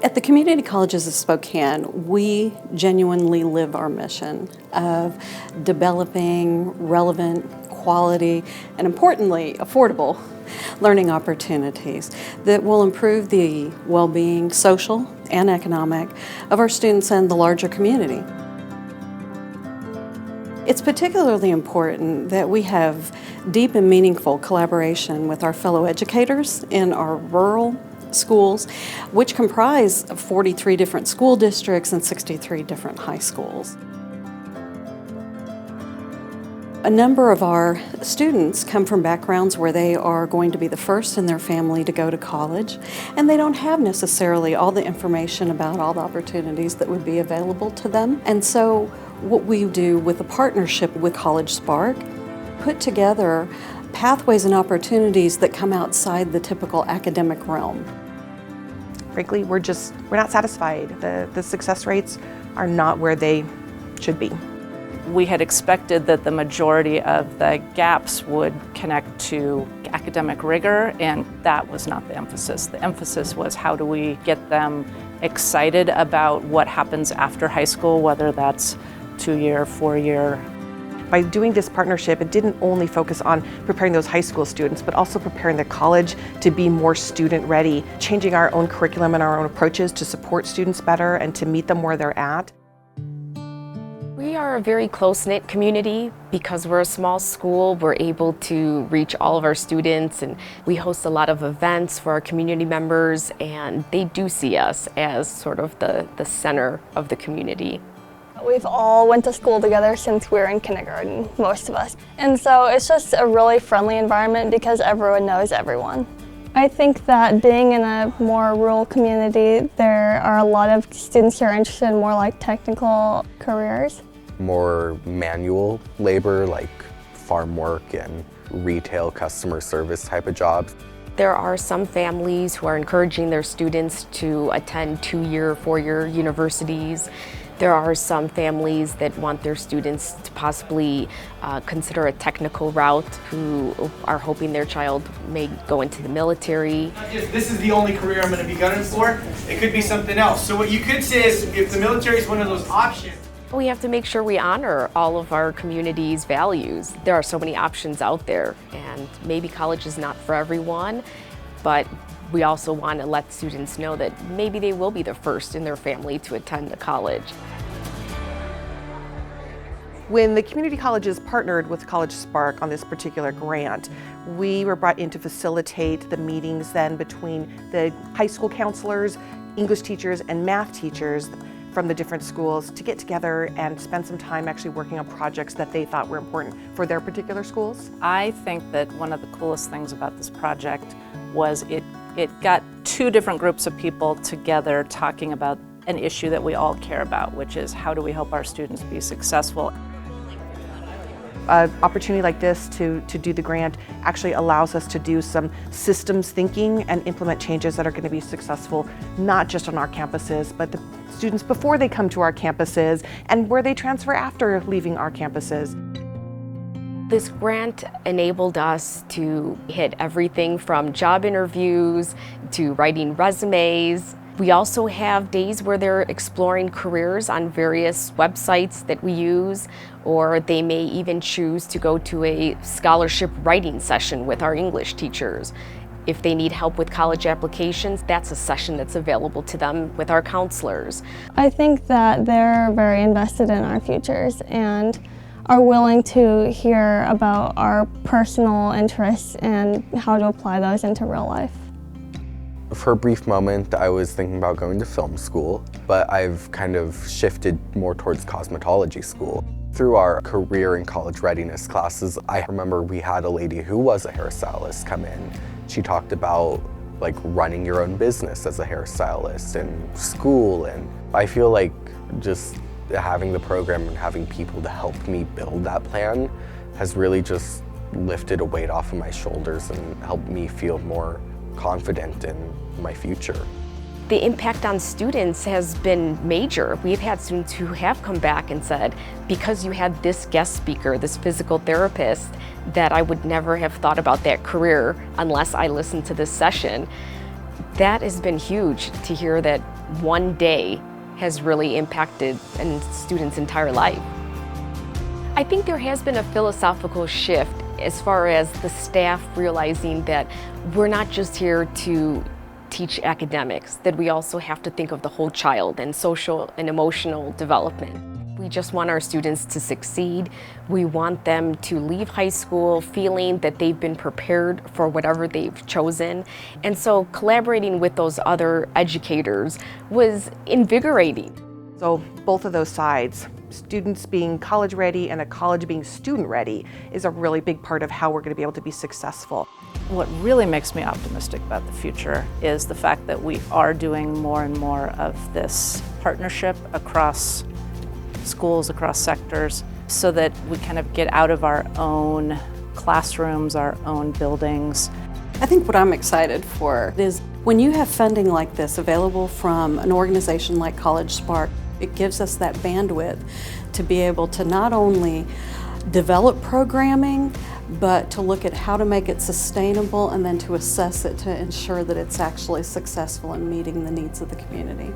At the community colleges of Spokane, we genuinely live our mission of developing relevant, quality, and importantly, affordable learning opportunities that will improve the well-being, social and economic, of our students and the larger community. It's particularly important that we have deep and meaningful collaboration with our fellow educators in our rural schools, which comprise 43 different school districts and 63 different high schools. A number of our students come from backgrounds where they are going to be the first in their family to go to college, and they don't have necessarily all the information about all the opportunities that would be available to them. And so what we do with a partnership with College Spark, put together pathways and opportunities that come outside the typical academic realm. Frankly, we're not satisfied. The success rates are not where they should be. We had expected that the majority of the gaps would connect to academic rigor, and that was not the emphasis. The emphasis was how do we get them excited about what happens after high school, whether that's 2-year, 4-year. By doing this partnership, it didn't only focus on preparing those high school students, but also preparing the college to be more student ready, changing our own curriculum and our own approaches to support students better and to meet them where they're at. We are a very close-knit community. Because we're a small school, we're able to reach all of our students, and we host a lot of events for our community members, and they do see us as sort of the center of the community. We've all went to school together since we were in kindergarten, most of us. And so it's just a really friendly environment because everyone knows everyone. I think that being in a more rural community, there are a lot of students who are interested in more like technical careers. More manual labor like farm work and retail customer service type of jobs. There are some families who are encouraging their students to attend 2-year, 4-year universities. There are some families that want their students to possibly consider a technical route, who are hoping their child may go into the military. If this is the only career I'm going to be gunning for, it could be something else. So what you could say is, if the military is one of those options, We have to make sure we honor all of our community's values. There are so many options out there, and maybe college is not for everyone, but we also want to let students know that maybe they will be the first in their family to attend a college. When the community colleges partnered with College Spark on this particular grant, we were brought in to facilitate the meetings then between the high school counselors, English teachers, and math teachers from the different schools to get together and spend some time actually working on projects that they thought were important for their particular schools. I think that one of the coolest things about this project was it got two different groups of people together talking about an issue that we all care about, which is how do we help our students be successful. An opportunity like this to do the grant actually allows us to do some systems thinking and implement changes that are going to be successful, not just on our campuses, but the students before they come to our campuses and where they transfer after leaving our campuses. This grant enabled us to hit everything from job interviews to writing resumes. We also have days where they're exploring careers on various websites that we use, or they may even choose to go to a scholarship writing session with our English teachers. If they need help with college applications, that's a session that's available to them with our counselors. I think that they're very invested in our futures and are willing to hear about our personal interests and how to apply those into real life. For a brief moment, I was thinking about going to film school, but I've kind of shifted more towards cosmetology school. Through our career and college readiness classes, I remember we had a lady who was a hairstylist come in. She talked about like running your own business as a hairstylist and school, and I feel like just having the program and having people to help me build that plan has really just lifted a weight off of my shoulders and helped me feel more confident in my future. The impact on students has been major. We've had students who have come back and said, because you had this guest speaker, this physical therapist, that I would never have thought about that career unless I listened to this session. That has been huge to hear that one day has really impacted a student's entire life. I think there has been a philosophical shift as far as the staff realizing that we're not just here to teach academics, that we also have to think of the whole child and social and emotional development. We just want our students to succeed. We want them to leave high school feeling that they've been prepared for whatever they've chosen. And so collaborating with those other educators was invigorating. So both of those sides, students being college ready and a college being student ready, is a really big part of how we're going to be able to be successful. What really makes me optimistic about the future is the fact that we are doing more and more of this partnership across schools, across sectors, so that we kind of get out of our own classrooms, our own buildings. I think what I'm excited for is when you have funding like this available from an organization like College Spark, it gives us that bandwidth to be able to not only develop programming, but to look at how to make it sustainable and then to assess it to ensure that it's actually successful in meeting the needs of the community.